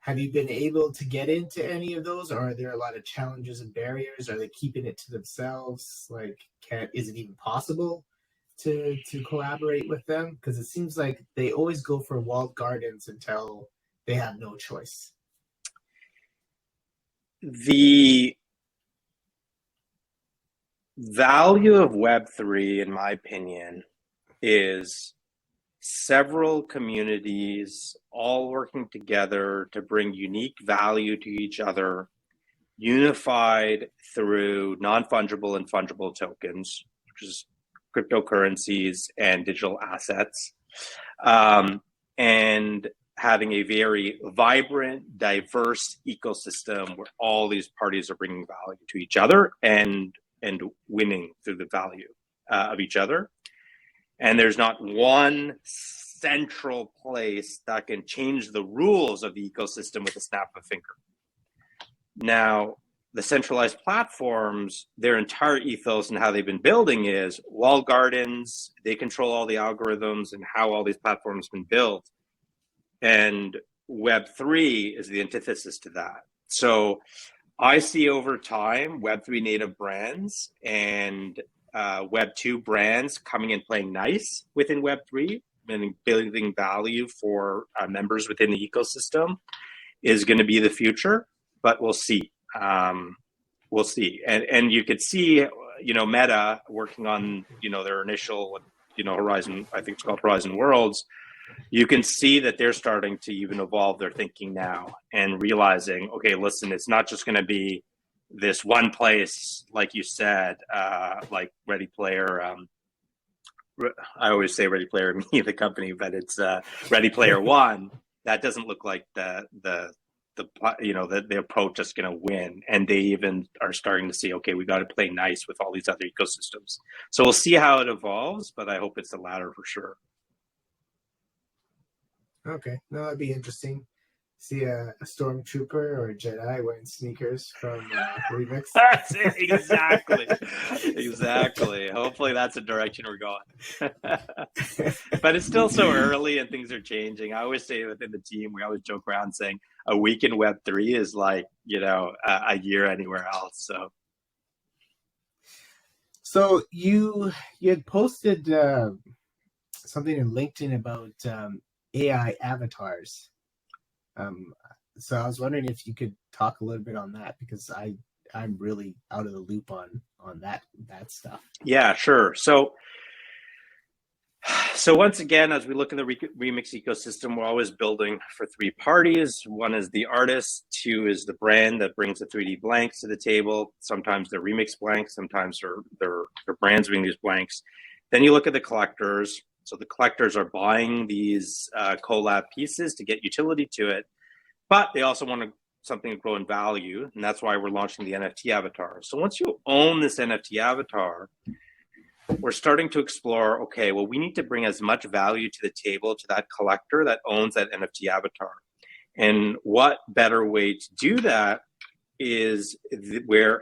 Speaker 4: Have you been able to get into any of those, or are there a lot of challenges and barriers? Are they keeping it to themselves? Like, is it even possible to collaborate with them? Because it seems like they always go for walled gardens until they have no choice.
Speaker 2: The value of Web3, in my opinion, is several communities all working together to bring unique value to each other, unified through non-fungible and fungible tokens, which is cryptocurrencies and digital assets, and having a very vibrant, diverse ecosystem where all these parties are bringing value to each other and winning through the value of each other. And there's not one central place that can change the rules of the ecosystem with a snap of a finger. Now, the centralized platforms, their entire ethos and how they've been building is walled gardens. They control all the algorithms and how all these platforms have been built. And Web3 is the antithesis to that. So I see over time Web3 native brands and Web2 brands coming and playing nice within Web3, meaning building value for members within the ecosystem is going to be the future, but we'll see. We'll see. And you could see, Meta working on, their initial, Horizon, I think it's called Horizon Worlds. You can see that they're starting to even evolve their thinking now and realizing, okay, listen, it's not just going to be this one place, like you said, like Ready Player. I always say Ready Player Me, the company, but it's Ready Player One. That doesn't look like the approach that's going to win. And they even are starting to see, okay, we got to play nice with all these other ecosystems. So we'll see how it evolves, but I hope it's the latter for sure.
Speaker 4: Okay, no, that'd be interesting. See a stormtrooper or a Jedi wearing sneakers from Remix.
Speaker 2: That's it, exactly. Hopefully that's the direction we're going. But it's still so early and things are changing. I always say within the team, we always joke around saying a week in Web3 is like, a year anywhere else.
Speaker 4: So you had posted something in LinkedIn about AI avatars. So I was wondering if you could talk a little bit on that, because I'm really out of the loop on that stuff.
Speaker 2: Yeah, sure. So once again, as we look in the remix ecosystem, we're always building for three parties. One is the artist, two is the brand that brings the 3D blanks to the table. Sometimes they're remix blanks, sometimes they're brands doing these blanks. Then you look at the collectors. So the collectors are buying these collab pieces to get utility to it, but they also want something to grow in value, and that's why we're launching the NFT avatar. So once you own this NFT avatar, we're starting to explore, okay, well, we need to bring as much value to the table to that collector that owns that NFT avatar. And what better way to do that is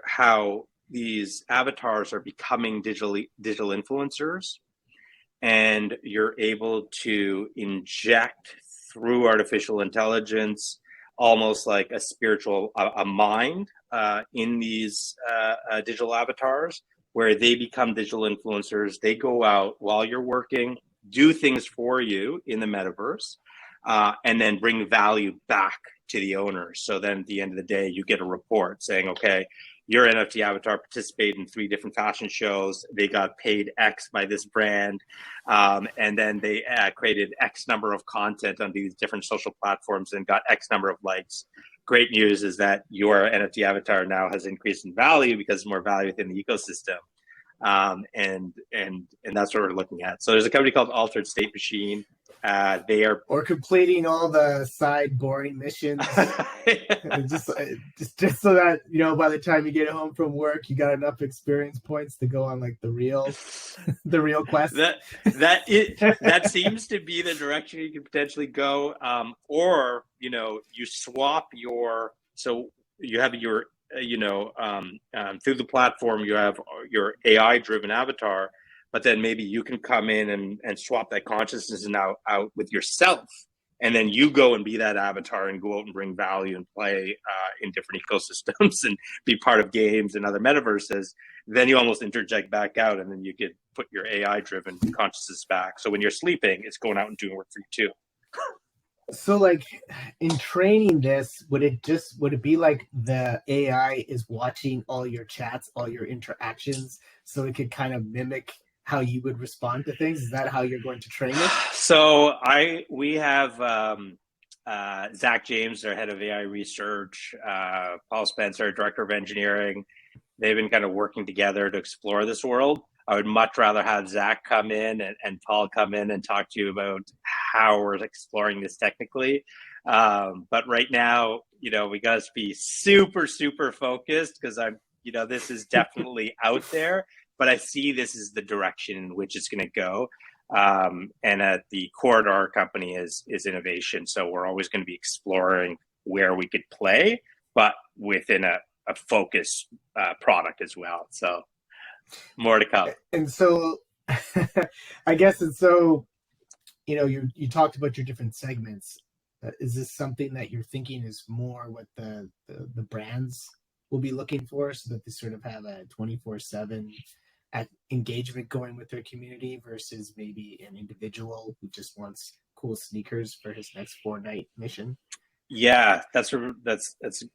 Speaker 2: how these avatars are becoming digital influencers, and you're able to inject through artificial intelligence almost like a spiritual a mind in these digital avatars, where they become digital influencers. They go out while you're working, do things for you in the metaverse, and then bring value back to the owners. So then at the end of the day, you get a report saying, okay, your NFT avatar participated in 3 different fashion shows. They got paid X by this brand. And then they created X number of content on these different social platforms and got X number of likes. Great news is that your NFT avatar now has increased in value because more value within the ecosystem. And that's what we're looking at. So there's a company called Altered State Machine. They are
Speaker 4: or completing all the side boring missions, just so that by the time you get home from work, you got enough experience points to go on like the real quest.
Speaker 2: That seems to be the direction you could potentially go. Or you swap you have your through the platform, you have your AI driven avatar. But then maybe you can come in and swap that consciousness now out with yourself. And then you go and be that avatar and go out and bring value and play in different ecosystems and be part of games and other metaverses. Then you almost interject back out, and then you could put your AI-driven consciousness back. So when you're sleeping, it's going out and doing work for you too.
Speaker 4: So like in training this, would it be like the AI is watching all your chats, all your interactions, so it could kind of mimic how you would respond to things? Is that how you're going to train it?
Speaker 2: So we have Zach James, our head of AI research, Paul Spencer, director of engineering. They've been kind of working together to explore this world. I would much rather have Zach come in and Paul come in and talk to you about how we're exploring this technically. But right now, we got to be super, super focused because this is definitely out there. But I see this is the direction in which it's going to go. And at the core to our company is innovation. So we're always going to be exploring where we could play, but within a focused product as well. So more to come.
Speaker 4: And so I guess, you talked about your different segments. Is this something that you're thinking is more what the brands will be looking for, so that they sort of have a 24/7 engagement going with their community versus maybe an individual who just wants cool sneakers for his next 4-night mission?
Speaker 2: Yeah, that's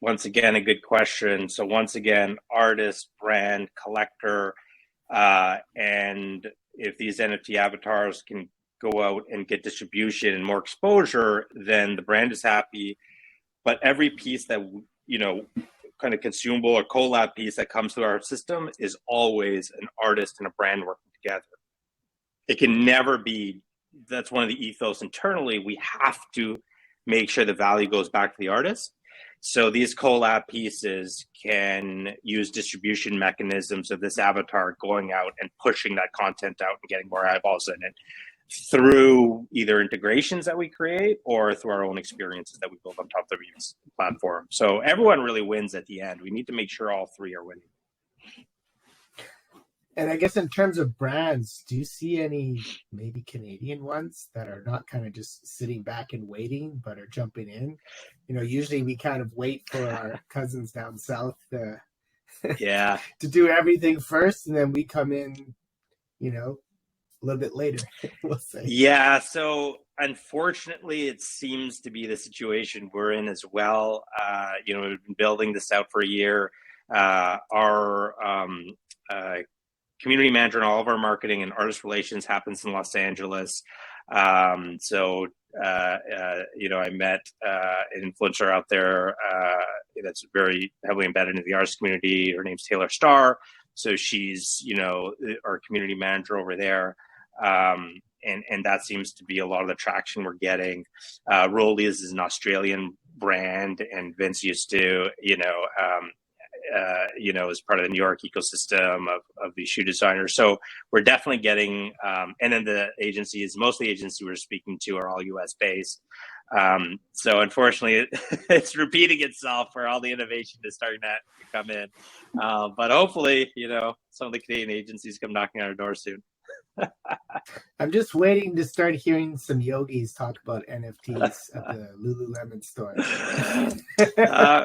Speaker 2: once again a good question. So once again, artist, brand, collector, and if these NFT avatars can go out and get distribution and more exposure, then the brand is happy. But every piece that kind of consumable or collab piece that comes through our system is always an artist and a brand working together. It can never be. That's one of the ethos internally. We have to make sure the value goes back to the artist. So these collab pieces can use distribution mechanisms of this avatar going out and pushing that content out and getting more eyeballs in it through either integrations that we create or through our own experiences that we build on top of the Reeves platform. So everyone really wins at the end. We need to make sure all 3 are winning.
Speaker 4: And I guess in terms of brands, do you see any maybe Canadian ones that are not kind of just sitting back and waiting, but are jumping in? Usually we kind of wait for our cousins down south to do everything first, and then we come in, a little bit later, we'll say.
Speaker 2: Yeah, so unfortunately, it seems to be the situation we're in as well. We've been building this out for a year. Our community manager and all of our marketing and artist relations happens in Los Angeles. I met an influencer out there that's very heavily embedded in the artist community. Her name's Taylor Starr. So she's, our community manager over there. And that seems to be a lot of the traction we're getting. Rollies is an Australian brand, and Vince used to, as part of the New York ecosystem of these shoe designers. So we're definitely getting, and then most of the agencies we're speaking to are all US based. So unfortunately, it's repeating itself where all the innovation is starting to come in. But hopefully, some of the Canadian agencies come knocking on our door soon.
Speaker 4: I'm just waiting to start hearing some yogis talk about NFTs at the Lululemon store.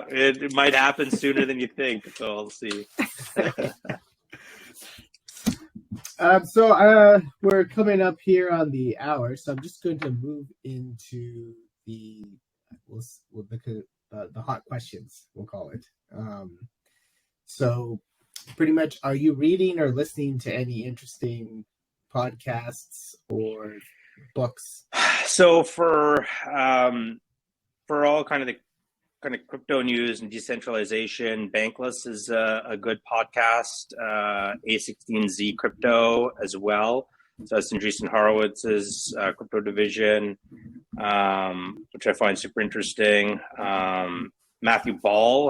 Speaker 2: It might happen sooner than you think, so we'll see.
Speaker 4: So we're coming up here on the hour, so I'm just going to move into the hot questions, we'll call it. So pretty much, are you reading or listening to any interesting podcasts or books?
Speaker 2: So for all kind of crypto news and decentralization, Bankless is a good podcast. A16Z Crypto as well. So that's Andreessen Horowitz's crypto division, which I find super interesting. Matthew Ball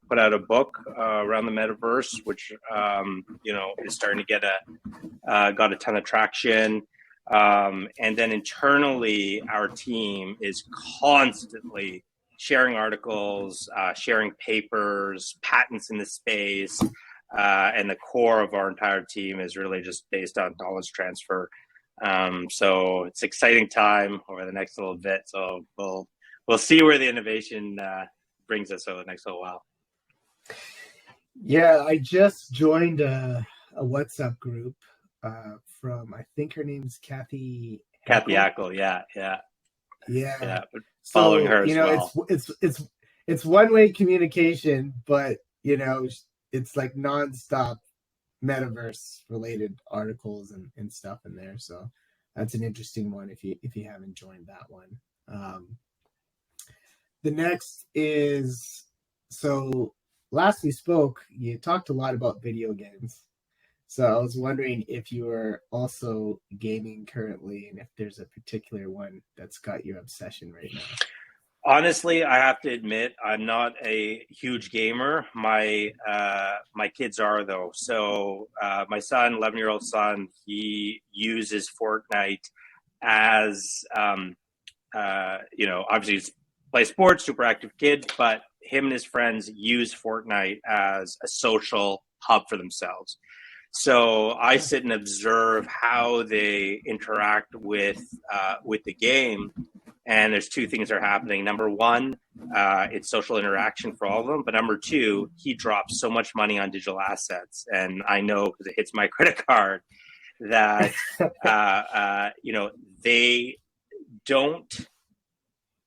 Speaker 2: put out a book around the metaverse, which is starting to got a ton of traction. And then internally, our team is constantly sharing articles, sharing papers, patents in the space, and the core of our entire team is really just based on knowledge transfer. So it's an exciting time over the next little bit. So we'll see where the innovation brings us over the next little while.
Speaker 4: Yeah, I just joined a WhatsApp group from, I think her name's Kathy
Speaker 2: Ackle, yeah.
Speaker 4: Following
Speaker 2: her as well.
Speaker 4: It's one-way communication, but it's like nonstop metaverse related articles and stuff in there. So that's an interesting one if you haven't joined that one. The next is, so last we spoke, you talked a lot about video games. So I was wondering if you are also gaming currently and if there's a particular one that's got your obsession right now.
Speaker 2: Honestly, I have to admit, I'm not a huge gamer. My kids are, though. So my son, 11-year-old son, he uses Fortnite as, obviously he's play sports, super active kid, but him and his friends use Fortnite as a social hub for themselves. So I sit and observe how they interact with the game. And there's two things that are happening. Number one, it's social interaction for all of them. But number two, he drops so much money on digital assets. And I know because it hits my credit card that,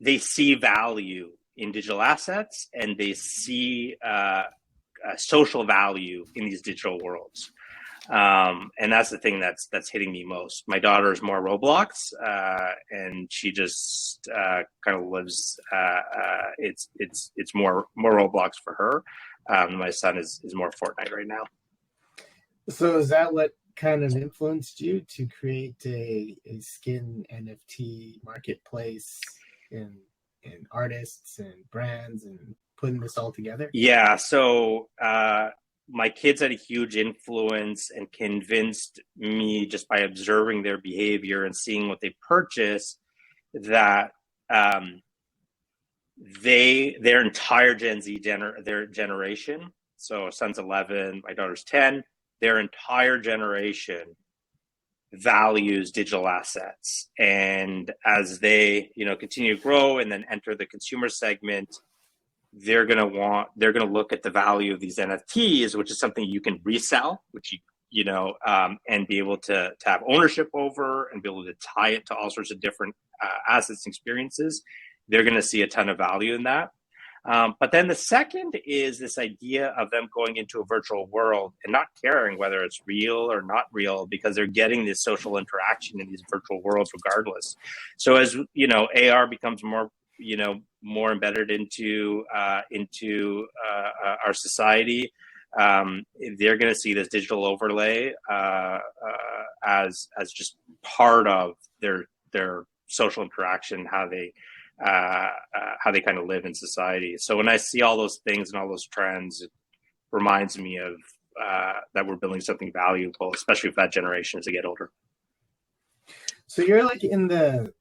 Speaker 2: they see value in digital assets and they see social value in these digital worlds. And that's the thing that's hitting me most. My daughter is more Roblox, and she just kind of lives. It's more Roblox for her. My son is more Fortnite right now.
Speaker 4: So is that what kind of influenced you to create a skin NFT marketplace and artists and brands and putting this all together?
Speaker 2: Yeah. So my kids had a huge influence and convinced me just by observing their behavior and seeing what they purchase that their entire Gen Z their generation. So son's 11, my daughter's 10. Their entire generation values digital assets, and as they continue to grow and then enter the consumer segment, they're going to look at the value of these NFTs, which is something you can resell, which and be able to have ownership over and be able to tie it to all sorts of different assets and experiences. They're going to see a ton of value in that. But then the second is this idea of them going into a virtual world and not caring whether it's real or not real, because they're getting this social interaction in these virtual worlds regardless. So as AR becomes more embedded into our society, they're going to see this digital overlay as just part of their social interaction, how they kind of live in society. So when I see all those things and all those trends, it reminds me of that we're building something valuable, especially with that generation as they get older.
Speaker 4: So you're like in the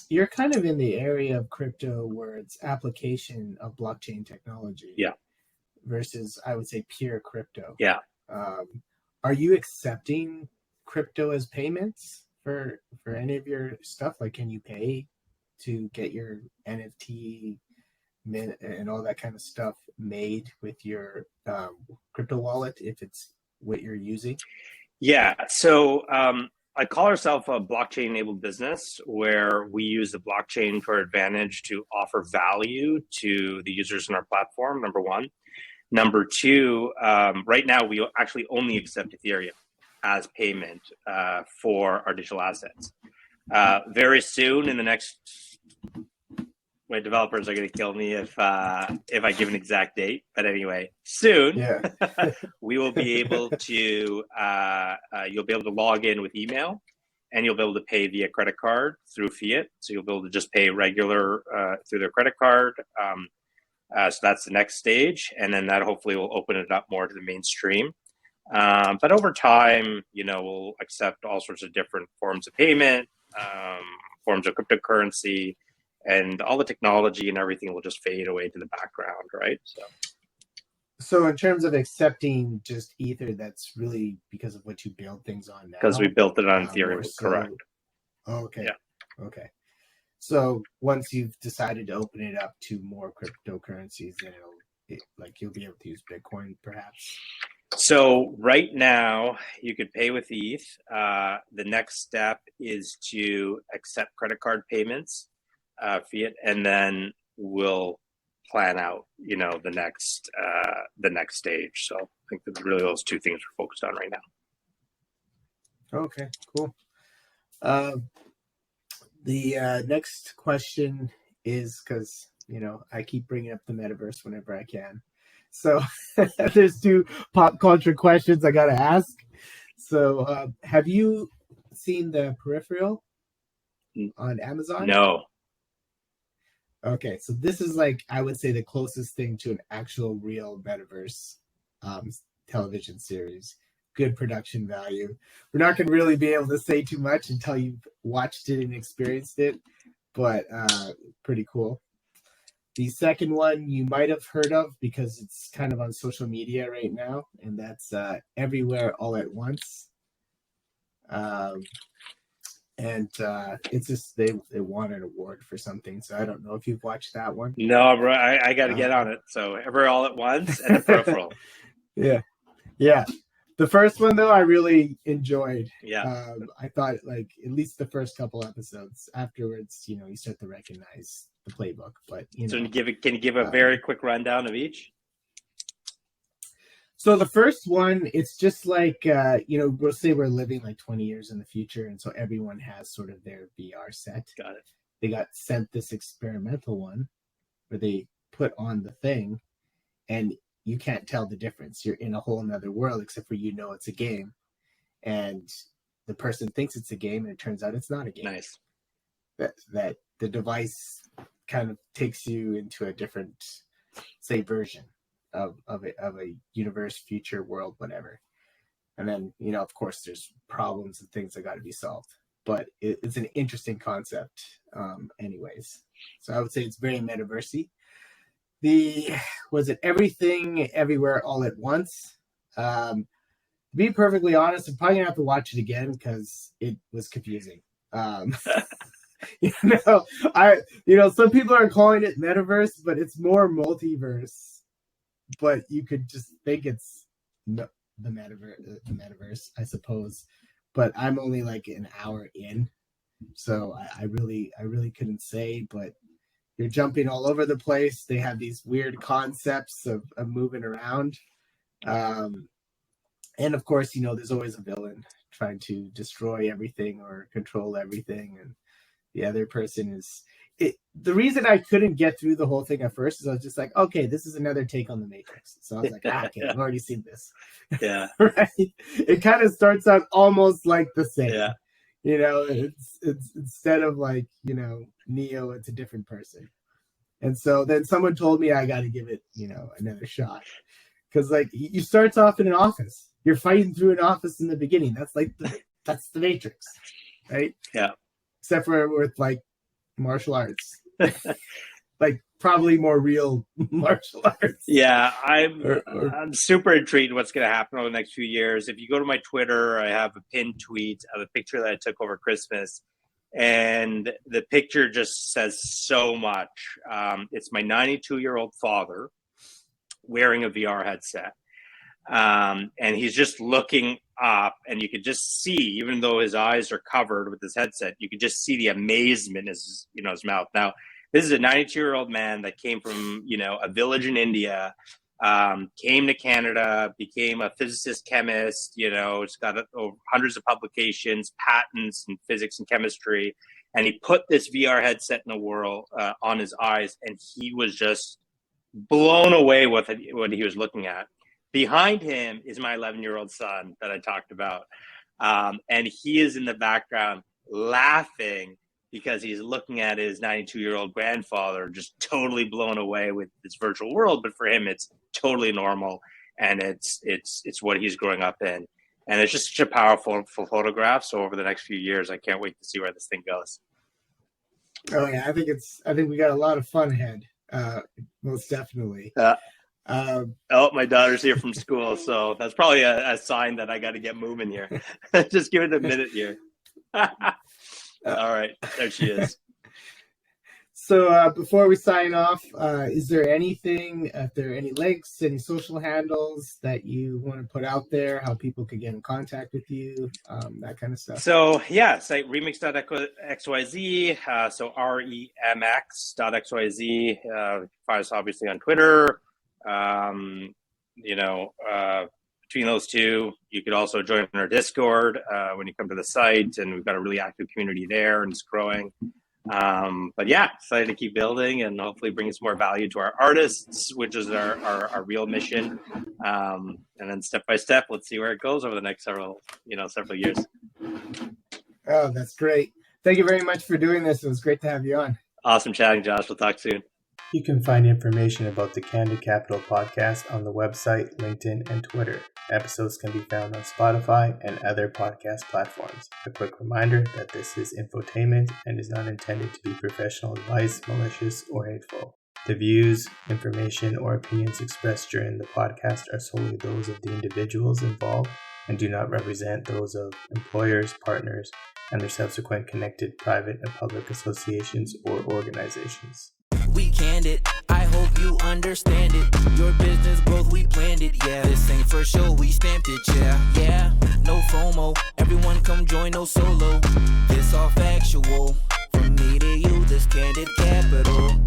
Speaker 4: you're kind of in the area of crypto where it's application of blockchain technology.
Speaker 2: Yeah.
Speaker 4: Versus, I would say, pure crypto.
Speaker 2: Yeah.
Speaker 4: Are you accepting crypto as payments for any of your stuff? Like, can you pay to get your NFT and all that kind of stuff made with your crypto wallet if it's what you're using?
Speaker 2: Yeah. So I call ourselves a blockchain-enabled business where we use the blockchain to our advantage to offer value to the users in our platform, number one. Number two, right now we actually only accept Ethereum as payment for our digital assets. Very soon, in the next, my developers are going to kill me if I give an exact date. But anyway, soon, we will be able to. You'll be able to log in with email, and you'll be able to pay via credit card through fiat. So you'll be able to just pay regular through their credit card. So that's the next stage, and then that hopefully will open it up more to the mainstream. But over time, we'll accept all sorts of different forms of payment, forms of cryptocurrency, and all the technology and everything will just fade away to the background, right?
Speaker 4: So in terms of accepting just Ether, that's really because of what you build things on now?
Speaker 2: Because we built it on Ethereum, correct.
Speaker 4: Oh, okay.
Speaker 2: Yeah.
Speaker 4: Okay. So once you've decided to open it up to more cryptocurrencies, then you'll be able to use Bitcoin, perhaps?
Speaker 2: So right now, you could pay with ETH. The next step is to accept credit card payments, fiat, and then we'll plan out, the next stage. So I think that's really those two things we're focused on right now.
Speaker 4: Okay, cool. The next question is because, I keep bringing up the metaverse whenever I can. So there's two pop culture questions I got to ask. So have you seen the Peripheral on Amazon?
Speaker 2: No.
Speaker 4: Okay, so this is I would say the closest thing to an actual real metaverse television series. Good production value. We're not going to really be able to say too much until you've watched it and experienced it, but pretty cool. The second one you might have heard of because it's kind of on social media right now, and that's Everywhere All at Once. And it's just they won an award for something, so I don't know if you've watched that one.
Speaker 2: No, bro, I got to get on it. So Everywhere All at Once and the Peripheral.
Speaker 4: Yeah. The first one though, I really enjoyed.
Speaker 2: Yeah.
Speaker 4: I thought at least the first couple episodes. Afterwards, you start to recognize the playbook. But
Speaker 2: so can you give a very quick rundown of each?
Speaker 4: So the first one, it's just we'll say we're living 20 years in the future, and so everyone has sort of their VR set.
Speaker 2: Got it.
Speaker 4: They got sent this experimental one where they put on the thing, and you can't tell the difference. You're in a whole nother world, except for it's a game, and the person thinks it's a game, and it turns out it's not a game.
Speaker 2: Nice.
Speaker 4: That the device kind of takes you into a different, say, version of a universe, future world, whatever. And then of course, there's problems and things that got to be solved. But it's an interesting concept, anyways. So I would say it's very metaversey. Was it Everything Everywhere All at Once? To be perfectly honest, I'm probably gonna have to watch it again because it was confusing. Some people are calling it metaverse, but it's more multiverse. But you could just think it's the metaverse, I suppose. But I'm only an hour in, so I really couldn't say. But you're jumping all over the place. They have these weird concepts of moving around. And of course, there's always a villain trying to destroy everything or control everything. And the other person is the reason I couldn't get through the whole thing at first is I was just okay, this is another take on the Matrix. So I was okay, I've already seen this.
Speaker 2: Yeah.
Speaker 4: Right. It kind of starts out almost like the same.
Speaker 2: Yeah.
Speaker 4: It's instead of Neo, it's a different person. And so then someone told me I got to give it, another shot. Because you start off in an office. You're fighting through an office in the beginning. That's that's the Matrix, right?
Speaker 2: Yeah.
Speaker 4: Except for with martial arts. Like probably more real martial arts.
Speaker 2: Yeah, I'm
Speaker 4: Or
Speaker 2: I'm super intrigued what's going to happen over the next few years. If you go to my Twitter, I have a pinned tweet of a picture that I took over Christmas, and the picture just says so much. It's my 92-year-old father wearing a VR headset, and he's just looking up, and you could just see, even though his eyes are covered with his headset, you could just see the amazement in his mouth. Now, this is a 92-year-old man that came from, a village in India, came to Canada, became a physicist chemist, it's got hundreds of publications, patents in physics and chemistry. And he put this VR headset in the world on his eyes, and he was just blown away with what he was looking at. Behind him is my 11-year-old son that I talked about. And he is in the background laughing because he's looking at his 92-year-old grandfather just totally blown away with this virtual world. But for him, it's totally normal, and it's what he's growing up in. And it's just such a powerful photograph. So over the next few years, I can't wait to see where this thing goes.
Speaker 4: oh yeah, I think we got a lot of fun ahead. Most definitely.
Speaker 2: My daughter's here from school, so that's probably a sign that I got to get moving here. Just give it a minute here. All right, there she is.
Speaker 4: So before we sign off, is there anything, if there are any links, any social handles that you want to put out there, how people could get in contact with you, that kind of stuff?
Speaker 2: So yeah, site remix.xyz, so remx.xyz. Find us obviously on Twitter. Between those two, you could also join our Discord when you come to the site, and we've got a really active community there, and it's growing. But yeah, excited to keep building and hopefully bring some more value to our artists, which is our real mission. And then step by step, let's see where it goes over the next several years.
Speaker 4: Oh, that's great. Thank you very much for doing this. It was great to have you on.
Speaker 2: Awesome chatting, Josh. We'll talk soon.
Speaker 3: You can find information about the Candid Capital podcast on the website, LinkedIn, and Twitter. Episodes can be found on Spotify and other podcast platforms. A quick reminder that this is infotainment and is not intended to be professional advice, malicious, or hateful. The views, information, or opinions expressed during the podcast are solely those of the individuals involved and do not represent those of employers, partners, and their subsequent connected private and public associations or organizations.
Speaker 1: We candid, I hope you understand it. Your business growth, we planned it. Yeah, this ain't for show, we stamped it. Yeah, no FOMO. Everyone come join, no solo. This all factual. From me to you, this Candid Capital.